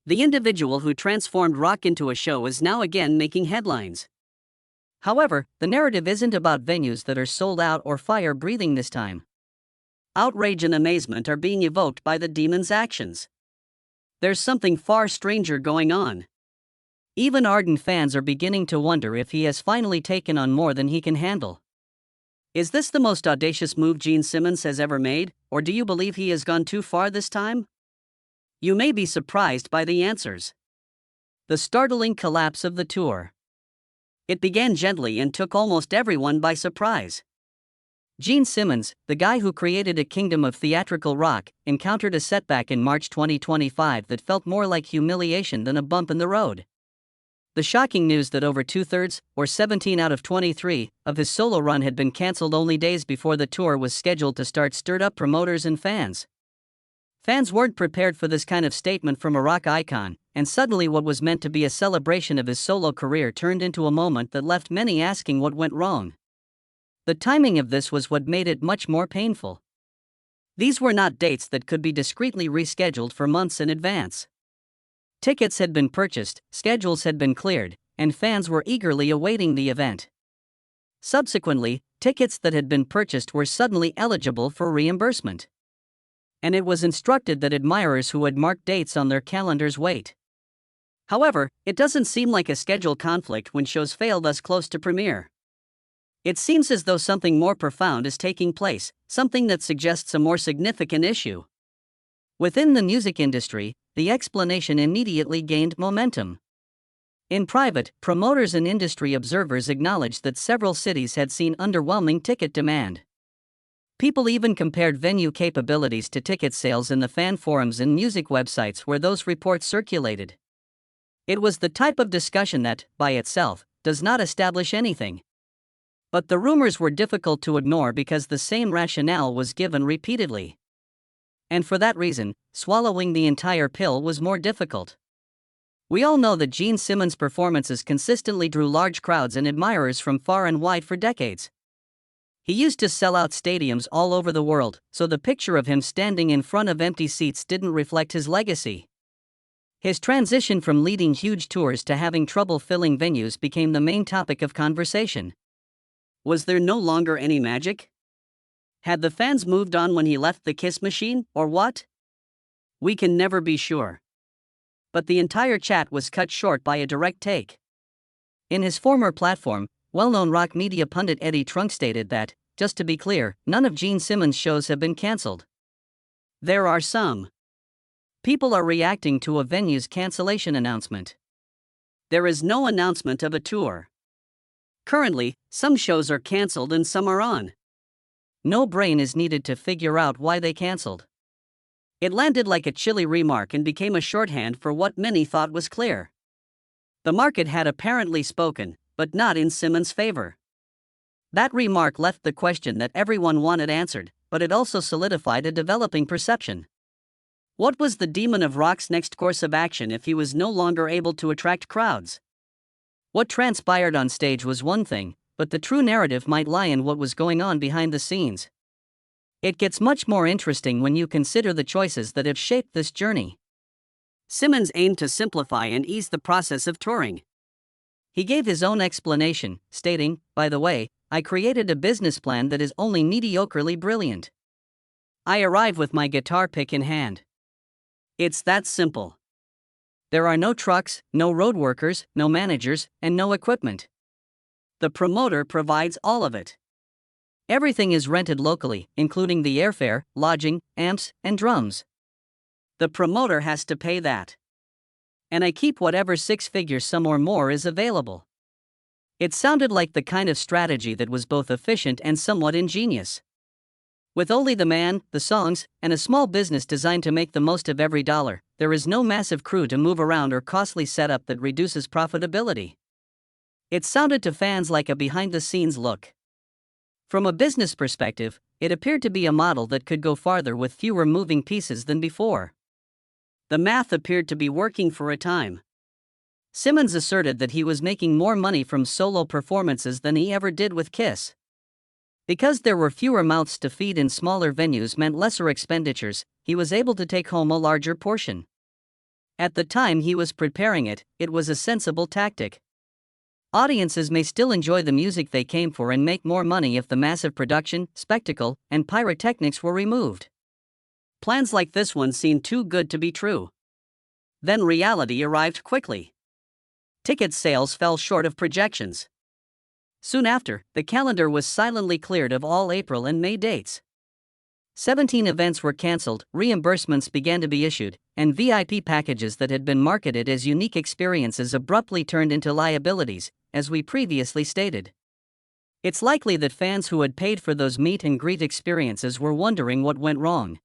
The individual who transformed rock into a show is now again making headlines. However, the narrative isn't about venues that are sold out or fire-breathing this time. Outrage and amazement are being evoked by the demon's actions. There's something far stranger going on. Even ardent fans are beginning to wonder if he has finally taken on more than he can handle. Is this the most audacious move Gene Simmons has ever made, or do you believe he has gone too far this time? You may be surprised by the answers. The startling collapse of the tour. It began gently and took almost everyone by surprise. Gene Simmons, the guy who created a kingdom of theatrical rock, encountered a setback in March 2025 that felt more like humiliation than a bump in the road. The shocking news that over 2/3, or 17 out of 23, of his solo run had been cancelled only days before the tour was scheduled to start stirred up promoters and fans. Fans weren't prepared for this kind of statement from a rock icon, and suddenly what was meant to be a celebration of his solo career turned into a moment that left many asking what went wrong. The timing of this was what made it much more painful. These were not dates that could be discreetly rescheduled for months in advance. Tickets had been purchased, schedules had been cleared, and fans were eagerly awaiting the event. Subsequently, tickets that had been purchased were suddenly eligible for reimbursement. And it was instructed that admirers who had marked dates on their calendars wait. However, it doesn't seem like a schedule conflict when shows fail thus close to premiere. It seems as though something more profound is taking place, something that suggests a more significant issue. Within the music industry, the explanation immediately gained momentum. In private, promoters and industry observers acknowledged that several cities had seen underwhelming ticket demand. People even compared venue capabilities to ticket sales in the fan forums and music websites where those reports circulated. It was the type of discussion that, by itself, does not establish anything. But the rumors were difficult to ignore because the same rationale was given repeatedly. And for that reason, swallowing the entire pill was more difficult. We all know that Gene Simmons' performances consistently drew large crowds and admirers from far and wide for decades. He used to sell out stadiums all over the world, so the picture of him standing in front of empty seats didn't reflect his legacy. His transition from leading huge tours to having trouble filling venues became the main topic of conversation. Was there no longer any magic? Had the fans moved on when he left the Kiss machine, or what? We can never be sure. But the entire chat was cut short by a direct take. In his former platform, well-known rock media pundit Eddie Trunk stated that, just to be clear, none of Gene Simmons' shows have been cancelled. There are some. People are reacting to a venue's cancellation announcement. There is no announcement of a tour. Currently, some shows are cancelled and some are on. No brain is needed to figure out why they cancelled. It landed like a chilly remark and became a shorthand for what many thought was clear. The market had apparently spoken, but not in Simmons' favor. That remark left the question that everyone wanted answered, but it also solidified a developing perception. What was the demon of rock's next course of action if he was no longer able to attract crowds? What transpired on stage was one thing, but the true narrative might lie in what was going on behind the scenes. It gets much more interesting when you consider the choices that have shaped this journey. Simmons aimed to simplify and ease the process of touring. He gave his own explanation, stating, "By the way, I created a business plan that is only mediocrely brilliant. I arrive with my guitar pick in hand. It's that simple. There are no trucks, no road workers, no managers, and no equipment. The promoter provides all of it. Everything is rented locally, including the airfare, lodging, amps, and drums. The promoter has to pay that. And I keep whatever six figure sum or more is available." It sounded like the kind of strategy that was both efficient and somewhat ingenious. With only the man, the songs, and a small business designed to make the most of every dollar, there is no massive crew to move around or costly setup that reduces profitability. It sounded to fans like a behind-the-scenes look. From a business perspective, it appeared to be a model that could go farther with fewer moving pieces than before. The math appeared to be working for a time. Simmons asserted that he was making more money from solo performances than he ever did with Kiss. Because there were fewer mouths to feed in smaller venues meant lesser expenditures, he was able to take home a larger portion. At the time he was preparing it, it was a sensible tactic. Audiences may still enjoy the music they came for and make more money if the massive production, spectacle, and pyrotechnics were removed. Plans like this one seemed too good to be true. Then reality arrived quickly. Ticket sales fell short of projections. Soon after, the calendar was silently cleared of all April and May dates. 17 events were cancelled, reimbursements began to be issued, and VIP packages that had been marketed as unique experiences abruptly turned into liabilities, as we previously stated. It's likely that fans who had paid for those meet and greet experiences were wondering what went wrong.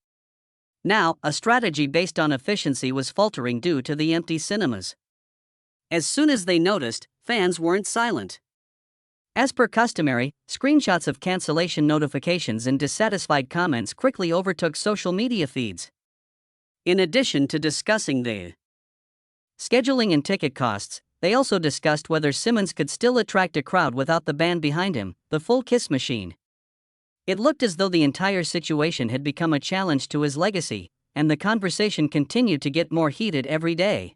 Now, a strategy based on efficiency was faltering due to the empty cinemas. As soon as they noticed, fans weren't silent. As per customary, screenshots of cancellation notifications and dissatisfied comments quickly overtook social media feeds. In addition to discussing the scheduling and ticket costs, they also discussed whether Simmons could still attract a crowd without the band behind him, the full Kiss machine. It looked as though the entire situation had become a challenge to his legacy, and the conversation continued to get more heated every day.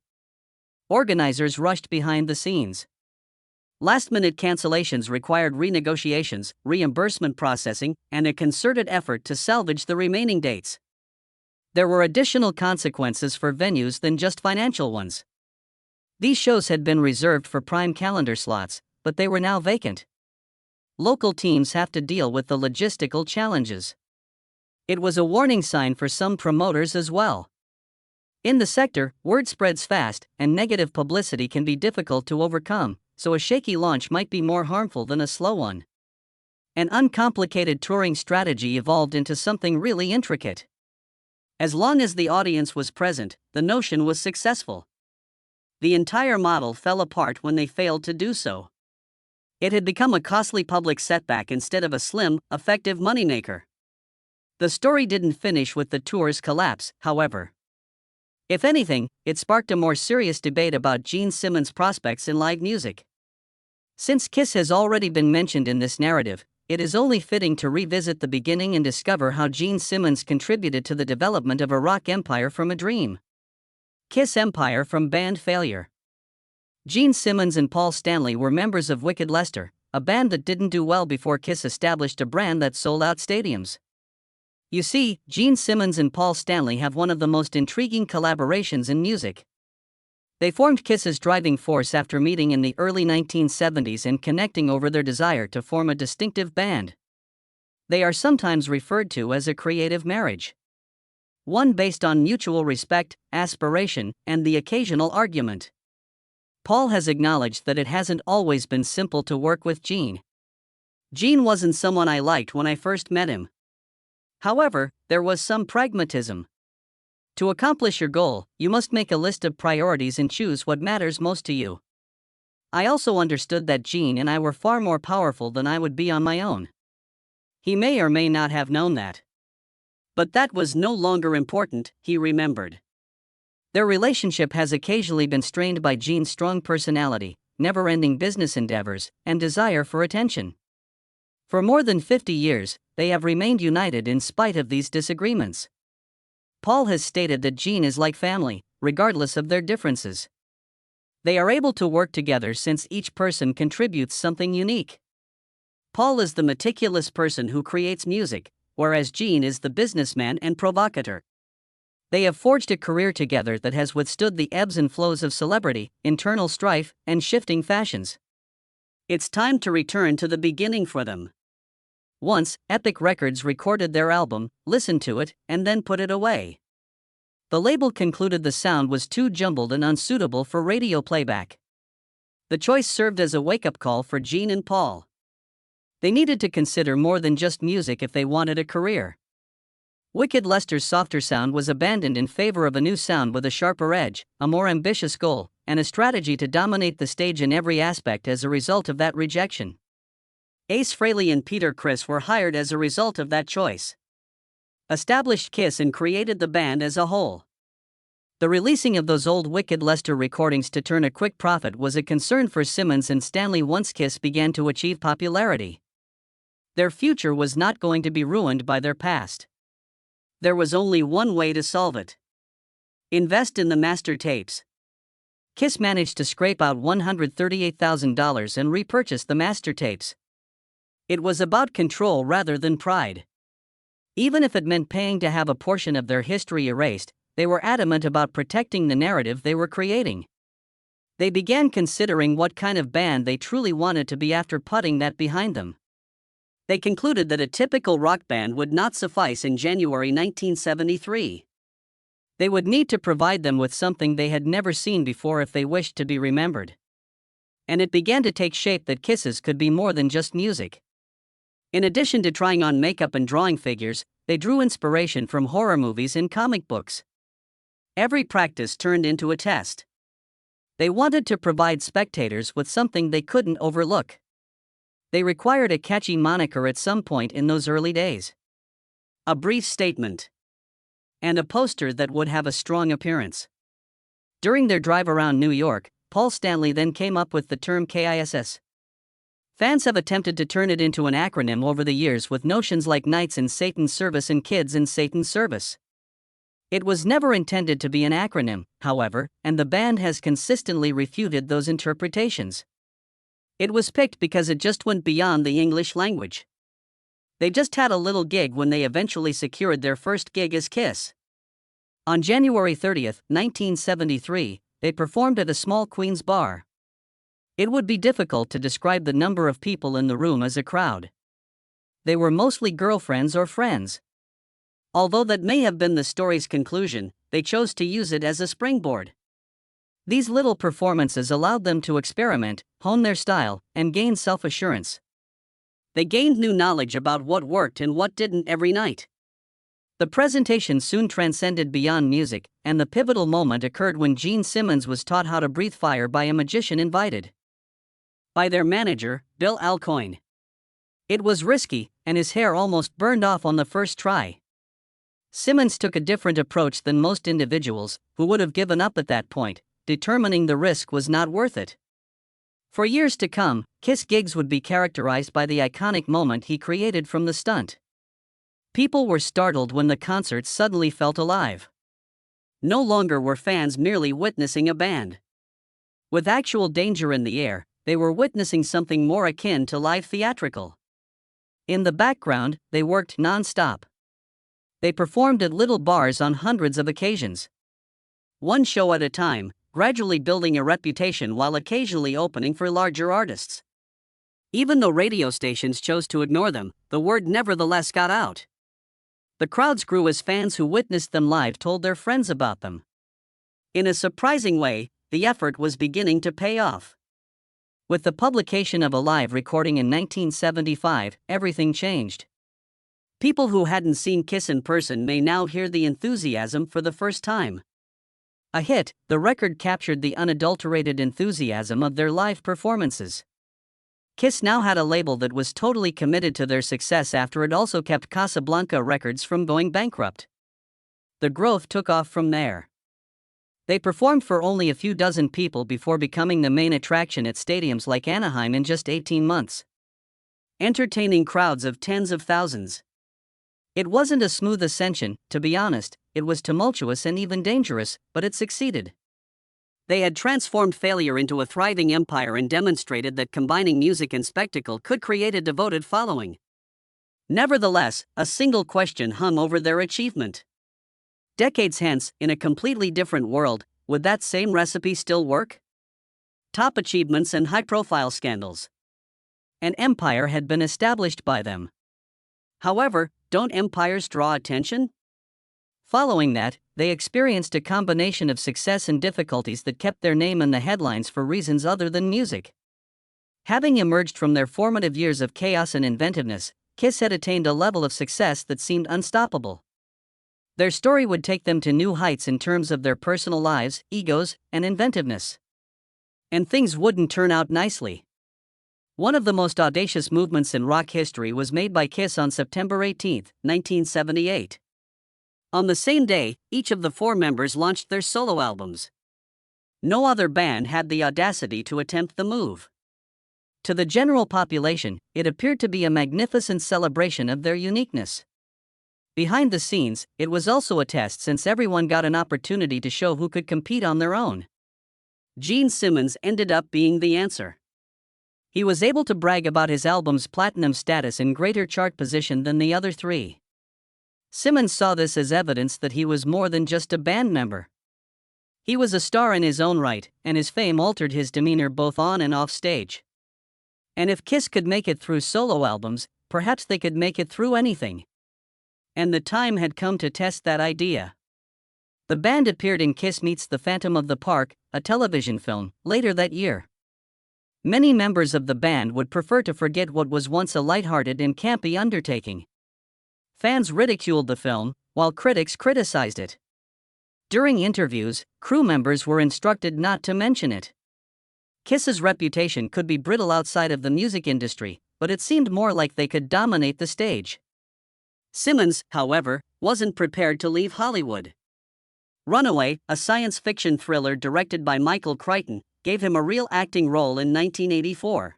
Organizers rushed behind the scenes. Last-minute cancellations required renegotiations, reimbursement processing, and a concerted effort to salvage the remaining dates. There were additional consequences for venues than just financial ones. These shows had been reserved for prime calendar slots, but they were now vacant. Local teams have to deal with the logistical challenges. It was a warning sign for some promoters as well. In the sector, word spreads fast, and negative publicity can be difficult to overcome, so a shaky launch might be more harmful than a slow one. An uncomplicated touring strategy evolved into something really intricate. As long as the audience was present, the notion was successful. The entire model fell apart when they failed to do so. It had become a costly public setback instead of a slim, effective moneymaker. The story didn't finish with the tour's collapse, however. If anything, it sparked a more serious debate about Gene Simmons' prospects in live music. Since Kiss has already been mentioned in this narrative, it is only fitting to revisit the beginning and discover how Gene Simmons contributed to the development of a rock empire from a dream. Kiss empire from band failure. Gene Simmons and Paul Stanley were members of Wicked Lester, a band that didn't do well before Kiss established a brand that sold out stadiums. You see, Gene Simmons and Paul Stanley have one of the most intriguing collaborations in music. They formed Kiss's driving force after meeting in the early 1970s and connecting over their desire to form a distinctive band. They are sometimes referred to as a creative marriage. One based on mutual respect, aspiration, and the occasional argument. Paul has acknowledged that it hasn't always been simple to work with Gene. Gene wasn't someone I liked when I first met him. However, there was some pragmatism. To accomplish your goal, you must make a list of priorities and choose what matters most to you. I also understood that Gene and I were far more powerful than I would be on my own. He may or may not have known that. But that was no longer important, he remembered. Their relationship has occasionally been strained by Gene's strong personality, never-ending business endeavors, and desire for attention. For more than 50 years, they have remained united in spite of these disagreements. Paul has stated that Gene is like family, regardless of their differences. They are able to work together since each person contributes something unique. Paul is the meticulous person who creates music, whereas Gene is the businessman and provocateur. They have forged a career together that has withstood the ebbs and flows of celebrity, internal strife, and shifting fashions. It's time to return to the beginning for them. Once, Epic Records recorded their album, listened to it, and then put it away. The label concluded the sound was too jumbled and unsuitable for radio playback. The choice served as a wake-up call for Gene and Paul. They needed to consider more than just music if they wanted a career. Wicked Lester's softer sound was abandoned in favor of a new sound with a sharper edge, a more ambitious goal, and a strategy to dominate the stage in every aspect as a result of that rejection. Ace Frehley and Peter Criss were hired as a result of that choice. Established Kiss and created the band as a whole. The releasing of those old Wicked Lester recordings to turn a quick profit was a concern for Simmons and Stanley once Kiss began to achieve popularity. Their future was not going to be ruined by their past. There was only one way to solve it. Invest in the master tapes. Kiss managed to scrape out $138,000 and repurchase the master tapes. It was about control rather than pride. Even if it meant paying to have a portion of their history erased, they were adamant about protecting the narrative they were creating. They began considering what kind of band they truly wanted to be after putting that behind them. They concluded that a typical rock band would not suffice in January 1973. They would need to provide them with something they had never seen before if they wished to be remembered. And it began to take shape that Kisses could be more than just music. In addition to trying on makeup and drawing figures, they drew inspiration from horror movies and comic books. Every practice turned into a test. They wanted to provide spectators with something they couldn't overlook. They required a catchy moniker at some point in those early days. A brief statement. And a poster that would have a strong appearance. During their drive around New York, Paul Stanley then came up with the term KISS. Fans have attempted to turn it into an acronym over the years with notions like Knights in Satan's Service and Kids in Satan's Service. It was never intended to be an acronym, however, and the band has consistently refuted those interpretations. It was picked because it just went beyond the English language. They just had a little gig when they eventually secured their first gig as Kiss. On January 30, 1973, they performed at a small Queens bar. It would be difficult to describe the number of people in the room as a crowd. They were mostly girlfriends or friends. Although that may have been the story's conclusion, they chose to use it as a springboard. These little performances allowed them to experiment, hone their style, and gain self-assurance. They gained new knowledge about what worked and what didn't every night. The presentation soon transcended beyond music, and the pivotal moment occurred when Gene Simmons was taught how to breathe fire by a magician invited by their manager, Bill Alcoyne. It was risky, and his hair almost burned off on the first try. Simmons took a different approach than most individuals, who would have given up at that point, determining the risk was not worth it. For years to come, Kiss gigs would be characterized by the iconic moment he created from the stunt. People were startled when the concert suddenly felt alive. No longer were fans merely witnessing a band. With actual danger in the air, they were witnessing something more akin to live theatrical. In the background, they worked non-stop. They performed at little bars on hundreds of occasions. One show at a time, gradually building a reputation while occasionally opening for larger artists. Even though radio stations chose to ignore them, the word nevertheless got out. The crowds grew as fans who witnessed them live told their friends about them. In a surprising way, the effort was beginning to pay off. With the publication of a live recording in 1975, everything changed. People who hadn't seen Kiss in person may now hear the enthusiasm for the first time. A hit, the record captured the unadulterated enthusiasm of their live performances. Kiss now had a label that was totally committed to their success after it also kept Casablanca Records from going bankrupt. The growth took off from there. They performed for only a few dozen people before becoming the main attraction at stadiums like Anaheim in just 18 months. Entertaining crowds of tens of thousands. It wasn't a smooth ascension, to be honest. It was tumultuous and even dangerous, but it succeeded. They had transformed failure into a thriving empire and demonstrated that combining music and spectacle could create a devoted following. Nevertheless, a single question hung over their achievement. Decades hence, in a completely different world, would that same recipe still work? Top achievements and high-profile scandals. An empire had been established by them. However, don't empires draw attention? Following that, they experienced a combination of success and difficulties that kept their name in the headlines for reasons other than music. Having emerged from their formative years of chaos and inventiveness, Kiss had attained a level of success that seemed unstoppable. Their story would take them to new heights in terms of their personal lives, egos, and inventiveness. And things wouldn't turn out nicely. One of the most audacious movements in rock history was made by Kiss on September 18, 1978. On the same day, each of the four members launched their solo albums. No other band had the audacity to attempt the move. To the general population, it appeared to be a magnificent celebration of their uniqueness. Behind the scenes, it was also a test since everyone got an opportunity to show who could compete on their own. Gene Simmons ended up being the answer. He was able to brag about his album's platinum status and greater chart position than the other three. Simmons saw this as evidence that he was more than just a band member. He was a star in his own right, and his fame altered his demeanor both on and off stage. And if Kiss could make it through solo albums, perhaps they could make it through anything. And the time had come to test that idea. The band appeared in Kiss Meets the Phantom of the Park, a television film, later that year. Many members of the band would prefer to forget what was once a lighthearted and campy undertaking. Fans ridiculed the film, while critics criticized it. During interviews, crew members were instructed not to mention it. Kiss's reputation could be brittle outside of the music industry, but it seemed more like they could dominate the stage. Simmons, however, wasn't prepared to leave Hollywood. Runaway, a science fiction thriller directed by Michael Crichton, gave him a real acting role in 1984.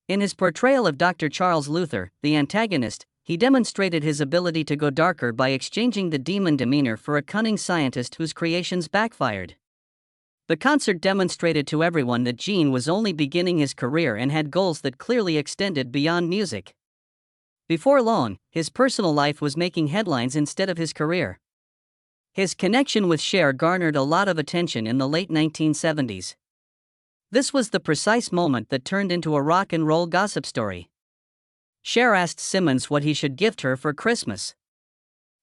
In his portrayal of Dr. Charles Luther, the antagonist, he demonstrated his ability to go darker by exchanging the demon demeanor for a cunning scientist whose creations backfired. The concert demonstrated to everyone that Gene was only beginning his career and had goals that clearly extended beyond music. Before long, his personal life was making headlines instead of his career. His connection with Cher garnered a lot of attention in the late 1970s. This was the precise moment that turned into a rock and roll gossip story. Cher asked Simmons what he should gift her for Christmas.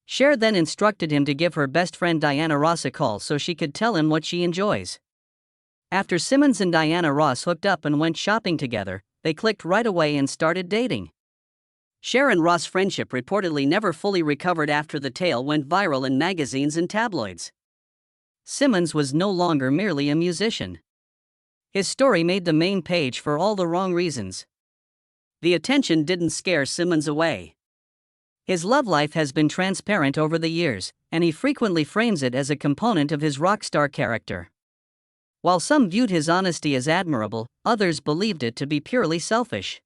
Cher then instructed him to give her best friend Diana Ross a call so she could tell him what she enjoys. After Simmons and Diana Ross hooked up and went shopping together, they clicked right away and started dating. Cher and Ross' friendship reportedly never fully recovered after the tale went viral in magazines and tabloids. Simmons was no longer merely a musician. His story made the main page for all the wrong reasons. The attention didn't scare Simmons away. His love life has been transparent over the years, and he frequently frames it as a component of his rock star character. While some viewed his honesty as admirable, others believed it to be purely selfish.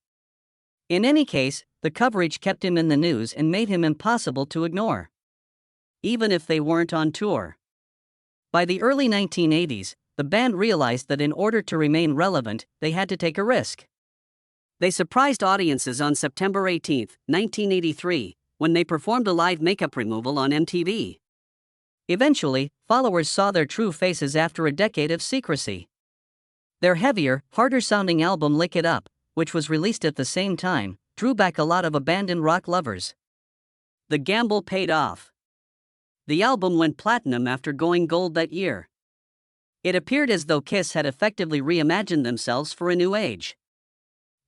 In any case, the coverage kept him in the news and made him impossible to ignore. Even if they weren't on tour. By the early 1980s, the band realized that in order to remain relevant, they had to take a risk. They surprised audiences on September 18, 1983, when they performed a live makeup removal on MTV. Eventually, followers saw their true faces after a decade of secrecy. Their heavier, harder-sounding album Lick It Up, which was released at the same time, drew back a lot of abandoned rock lovers. The gamble paid off. The album went platinum after going gold that year. It appeared as though Kiss had effectively reimagined themselves for a new age.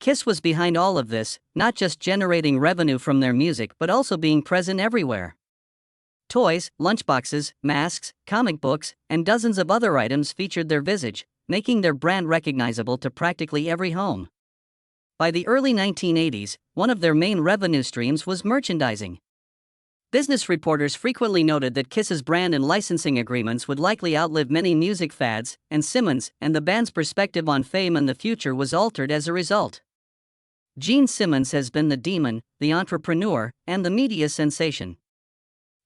Kiss was behind all of this, not just generating revenue from their music but also being present everywhere. Toys, lunchboxes, masks, comic books, and dozens of other items featured their visage, making their brand recognizable to practically every home. By the early 1980s, one of their main revenue streams was merchandising. Business reporters frequently noted that Kiss's brand and licensing agreements would likely outlive many music fads, and Simmons and the band's perspective on fame and the future was altered as a result. Gene Simmons has been the demon, the entrepreneur, and the media sensation.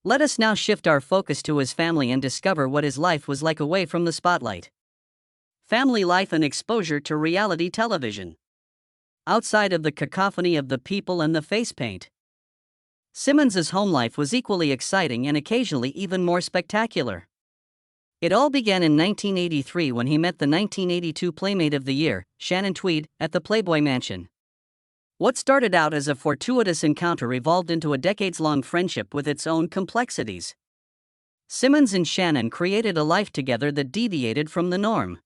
Let us now shift our focus to his family and discover what his life was like away from the spotlight. Family life and exposure to reality television. Outside of the cacophony of the people and the face paint, Simmons's home life was equally exciting and occasionally even more spectacular. It all began in 1983 when he met the 1982 Playmate of the Year, Shannon Tweed, at the Playboy Mansion. What started out as a fortuitous encounter evolved into a decades-long friendship with its own complexities. Simmons and Shannon created a life together that deviated from the norm.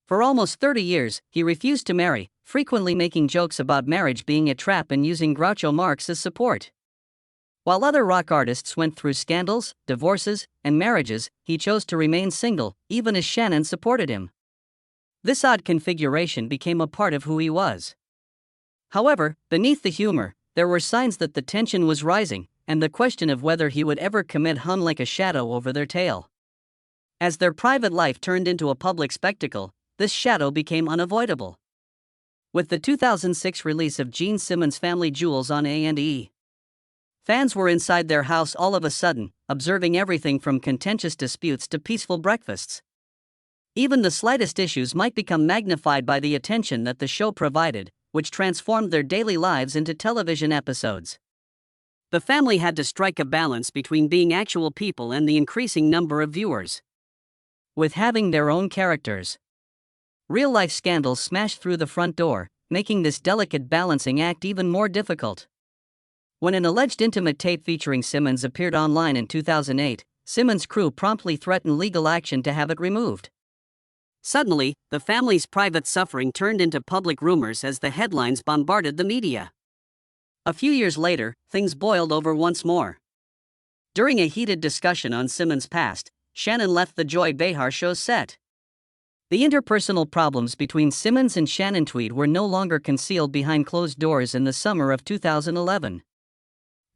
For almost 30 years, he refused to marry, frequently making jokes about marriage being a trap and using Groucho Marx as support. While other rock artists went through scandals, divorces, and marriages, he chose to remain single, even as Shannon supported him. This odd configuration became a part of who he was. However, beneath the humor, there were signs that the tension was rising, and the question of whether he would ever commit hung like a shadow over their tale. As their private life turned into a public spectacle, this shadow became unavoidable. With the 2006 release of Gene Simmons' Family Jewels on A&E, Fans were inside their house all of a sudden, observing everything from contentious disputes to peaceful breakfasts. Even the slightest issues might become magnified by the attention that the show provided, which transformed their daily lives into television episodes. The family had to strike a balance between being actual people and the increasing number of viewers. With having their own characters, real-life scandals smashed through the front door, making this delicate balancing act even more difficult. When an alleged intimate tape featuring Simmons appeared online in 2008, Simmons' crew promptly threatened legal action to have it removed. Suddenly, the family's private suffering turned into public rumors as the headlines bombarded the media. A few years later, things boiled over once more. During a heated discussion on Simmons' past, Shannon left the Joy Behar show's set. The interpersonal problems between Simmons and Shannon Tweed were no longer concealed behind closed doors in the summer of 2011.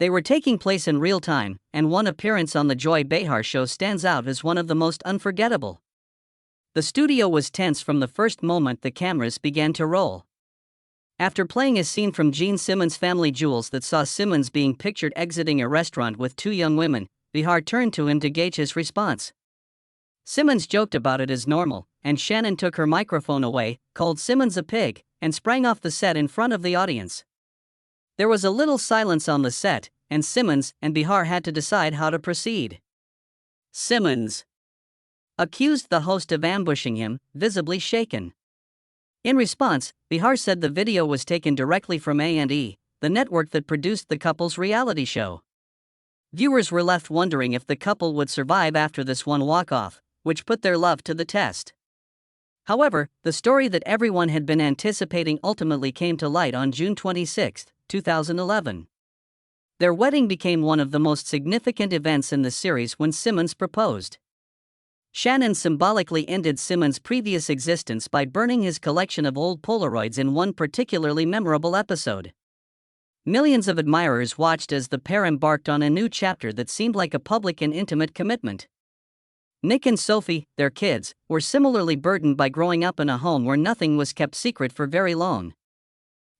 They were taking place in real time, and one appearance on the Joy Behar show stands out as one of the most unforgettable. The studio was tense from the first moment the cameras began to roll. After playing a scene from Gene Simmons' Family Jewels that saw Simmons being pictured exiting a restaurant with two young women, Behar turned to him to gauge his response. Simmons joked about it as normal, and Shannon took her microphone away, called Simmons a pig, and sprang off the set in front of the audience. There was a little silence on the set, and Simmons and Behar had to decide how to proceed. Simmons accused the host of ambushing him, visibly shaken. In response, Behar said the video was taken directly from A&E, the network that produced the couple's reality show. Viewers were left wondering if the couple would survive after this one walk-off, which put their love to the test. However, the story that everyone had been anticipating ultimately came to light on June 26, 2011. Their wedding became one of the most significant events in the series when Simmons proposed. Shannon symbolically ended Simmons' previous existence by burning his collection of old Polaroids in one particularly memorable episode. Millions of admirers watched as the pair embarked on a new chapter that seemed like a public and intimate commitment. Nick and Sophie, their kids, were similarly burdened by growing up in a home where nothing was kept secret for very long.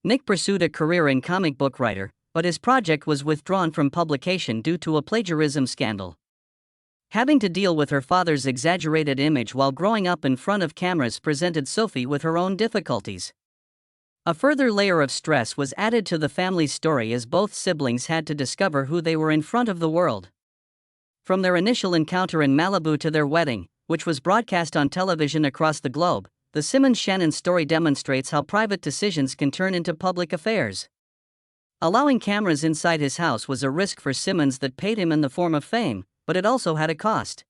Nick pursued a career in comic book writer, but his project was withdrawn from publication due to a plagiarism scandal. Having to deal with her father's exaggerated image while growing up in front of cameras presented Sophie with her own difficulties. A further layer of stress was added to the family's story as both siblings had to discover who they were in front of the world. From their initial encounter in Malibu to their wedding, which was broadcast on television across the globe, the Simmons-Shannon story demonstrates how private decisions can turn into public affairs. Allowing cameras inside his house was a risk for Simmons that paid him in the form of fame, but it also had a cost.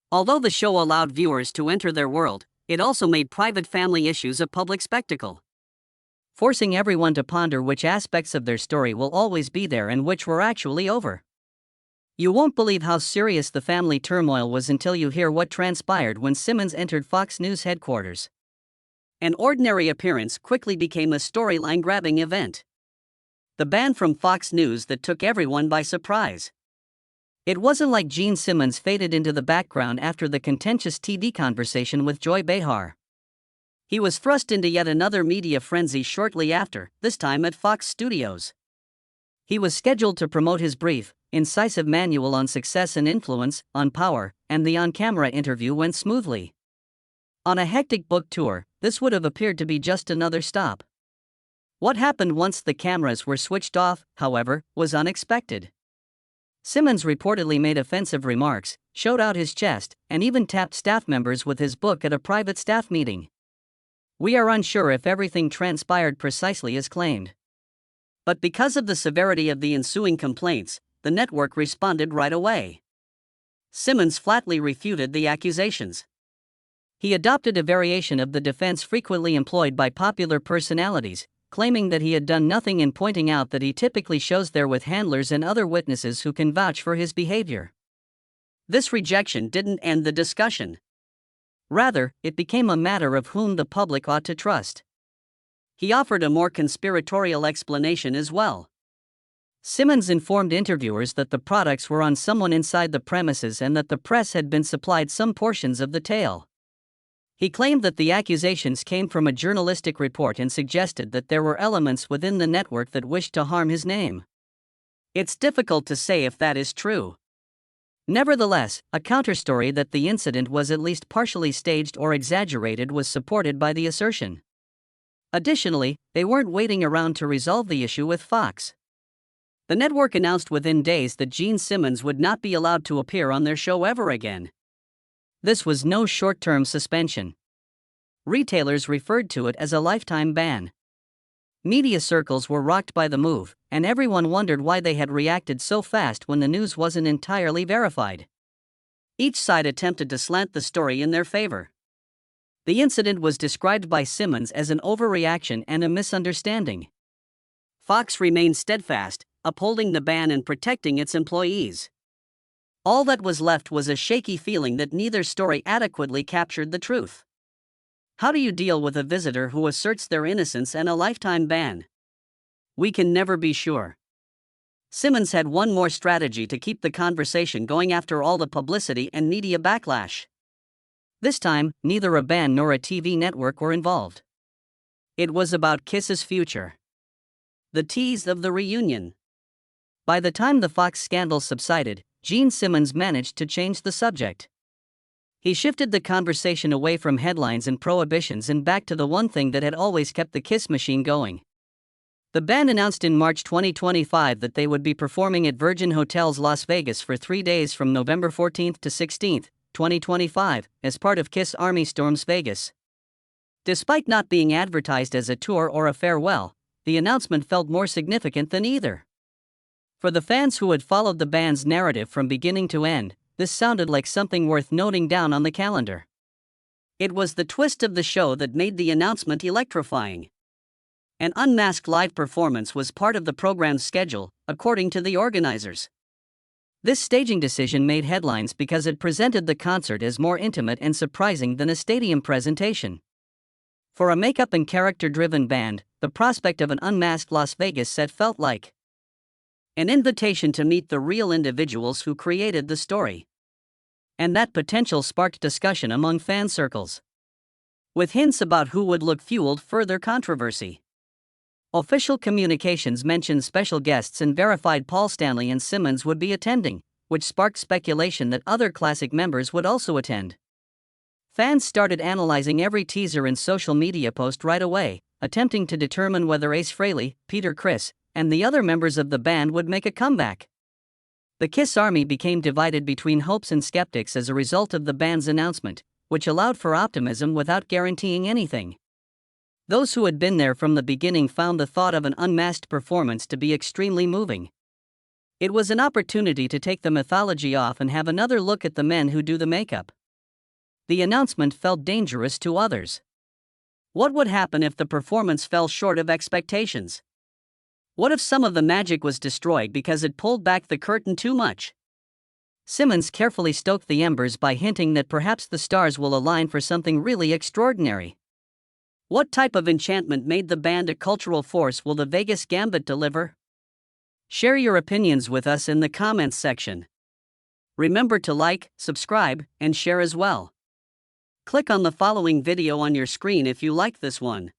Although the show allowed viewers to enter their world, it also made private family issues a public spectacle, forcing everyone to ponder which aspects of their story will always be there and which were actually over. You won't believe how serious the family turmoil was until you hear what transpired when Simmons entered Fox News headquarters. An ordinary appearance quickly became a storyline-grabbing event. The ban from Fox News that took everyone by surprise. It wasn't like Gene Simmons faded into the background after the contentious TV conversation with Joy Behar. He was thrust into yet another media frenzy shortly after, this time at Fox Studios. He was scheduled to promote his brief, incisive manual on success and influence, on power, and the on-camera interview went smoothly. On a hectic book tour, this would have appeared to be just another stop. What happened once the cameras were switched off, however, was unexpected. Simmons reportedly made offensive remarks, showed out his chest, and even tapped staff members with his book at a private staff meeting. We are unsure if everything transpired precisely as claimed. But because of the severity of the ensuing complaints, the network responded right away. Simmons flatly refuted the accusations. He adopted a variation of the defense frequently employed by popular personalities, claiming that he had done nothing and pointing out that he typically shows there with handlers and other witnesses who can vouch for his behavior. This rejection didn't end the discussion. Rather, it became a matter of whom the public ought to trust. He offered a more conspiratorial explanation as well. Simmons informed interviewers that the products were on someone inside the premises and that the press had been supplied some portions of the tale. He claimed that the accusations came from a journalistic report and suggested that there were elements within the network that wished to harm his name. It's difficult to say if that is true. Nevertheless, a counterstory that the incident was at least partially staged or exaggerated was supported by the assertion. Additionally, they weren't waiting around to resolve the issue with Fox. The network announced within days that Gene Simmons would not be allowed to appear on their show ever again. This was no short-term suspension. Retailers referred to it as a lifetime ban. Media circles were rocked by the move, and everyone wondered why they had reacted so fast when the news wasn't entirely verified. Each side attempted to slant the story in their favor. The incident was described by Simmons as an overreaction and a misunderstanding. Fox remained steadfast, upholding the ban and protecting its employees. All that was left was a shaky feeling that neither story adequately captured the truth. How do you deal with a visitor who asserts their innocence and a lifetime ban? We can never be sure. Simmons had one more strategy to keep the conversation going after all the publicity and media backlash. This time, neither a band nor a TV network were involved. It was about Kiss's future. The tease of the reunion. By the time the Fox scandal subsided, Gene Simmons managed to change the subject. He shifted the conversation away from headlines and prohibitions and back to the one thing that had always kept the Kiss machine going. The band announced in March 2025 that they would be performing at Virgin Hotels Las Vegas for 3 days from November 14 to 16, 2025, as part of Kiss Army Storms Vegas. Despite not being advertised as a tour or a farewell, the announcement felt more significant than either. For the fans who had followed the band's narrative from beginning to end, this sounded like something worth noting down on the calendar. It was the twist of the show that made the announcement electrifying. An unmasked live performance was part of the program's schedule, according to the organizers. This staging decision made headlines because it presented the concert as more intimate and surprising than a stadium presentation. For a makeup and character-driven band, the prospect of an unmasked Las Vegas set felt like an invitation to meet the real individuals who created the story. And that potential sparked discussion among fan circles, with hints about who would look fueled further controversy. Official communications mentioned special guests and verified Paul Stanley and Simmons would be attending, which sparked speculation that other classic members would also attend. Fans started analyzing every teaser and social media post right away, attempting to determine whether Ace Frehley, Peter Criss, and the other members of the band would make a comeback. The Kiss Army became divided between hopes and skeptics as a result of the band's announcement, which allowed for optimism without guaranteeing anything. Those who had been there from the beginning found the thought of an unmasked performance to be extremely moving. It was an opportunity to take the mythology off and have another look at the men who do the makeup. The announcement felt dangerous to others. What would happen if the performance fell short of expectations? What if some of the magic was destroyed because it pulled back the curtain too much? Simmons carefully stoked the embers by hinting that perhaps the stars will align for something really extraordinary. What type of enchantment made the band a cultural force will the Vegas Gambit deliver? Share your opinions with us in the comments section. Remember to like, subscribe, and share as well. Click on the following video on your screen if you like this one.